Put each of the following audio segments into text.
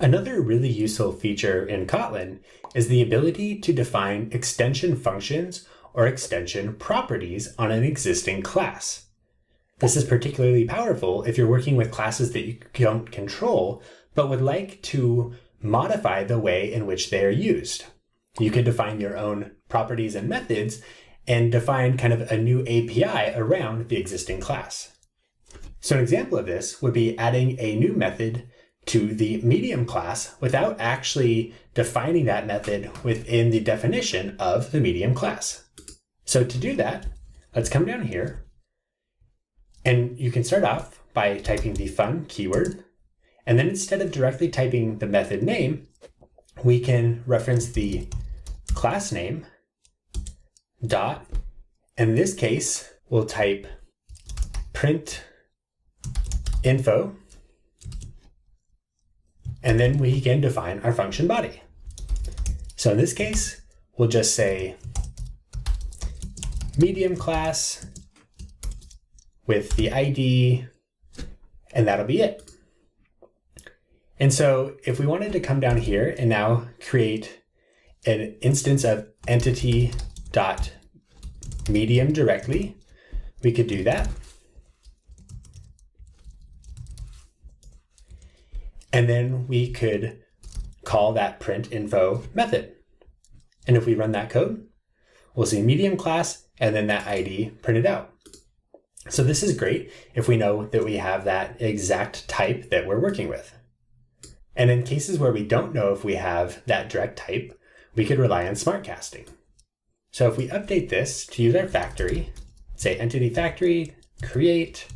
Another really useful feature in Kotlin is the ability to define extension functions or extension properties on an existing class. This is particularly powerful if you're working with classes that you don't control, but would like to modify the way in which they are used. You could define your own properties and methods and define kind of a new API around the existing class. So an example of this would be adding a new method to the medium class without actually defining that method within the definition of the medium class. So to do that, let's come down here, and you can start off by typing the fun keyword, and then instead of directly typing the method name, we can reference the class name dot, in this case, we'll type print info, and then we can define our function body. So in this case, we'll just say medium class with the ID, and that'll be it. And so if we wanted to come down here and now create an instance of entity.medium directly, we could do that. And then we could call that print info method. And if we run that code, we'll see medium class and then that ID printed out. So this is great if we know that we have that exact type that we're working with. And in cases where we don't know if we have that direct type, we could rely on smart casting. So if we update this to use our factory, say entity factory, create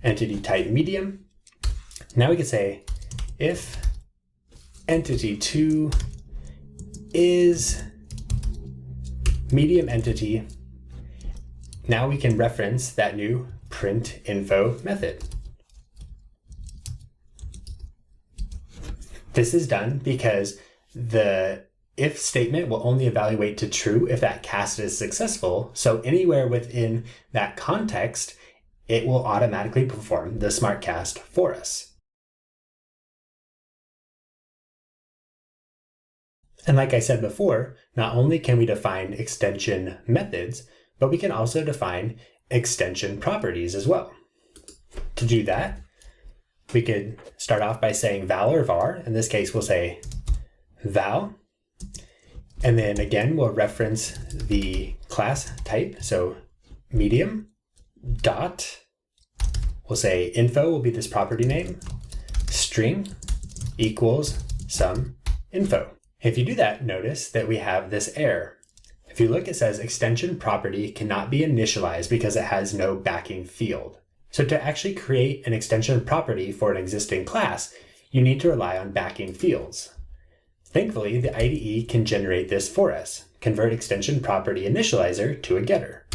entity type medium, now we could say if entity2 is medium entity, now we can reference that new print info method. This is done because the if statement will only evaluate to true if that cast is successful. So anywhere within that context, it will automatically perform the smart cast for us. And like I said before, not only can we define extension methods, but we can also define extension properties as well. To do that, we could start off by saying val or var. In this case, we'll say val. And then again, we'll reference the class type. So medium dot, we'll say info will be this property name, string equals some info. If you do that, notice that we have this error. If you look, it says extension property cannot be initialized because it has no backing field. So to actually create an extension property for an existing class, you need to rely on backing fields. Thankfully, the IDE can generate this for us, convert extension property initializer to a getter.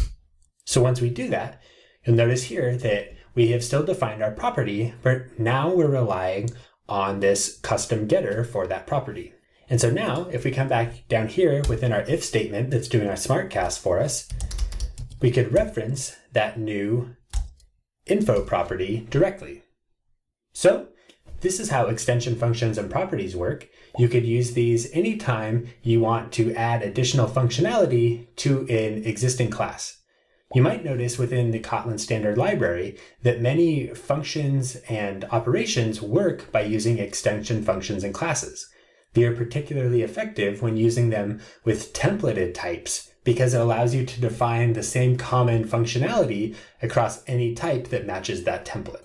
So once we do that, you'll notice here that we have still defined our property, but now we're relying on this custom getter for that property. And so now, if we come back down here within our if statement that's doing our smart cast for us, we could reference that new info property directly. So this is how extension functions and properties work. You could use these anytime you want to add additional functionality to an existing class. You might notice within the Kotlin standard library that many functions and operations work by using extension functions and classes. They are particularly effective when using them with templated types because it allows you to define the same common functionality across any type that matches that template.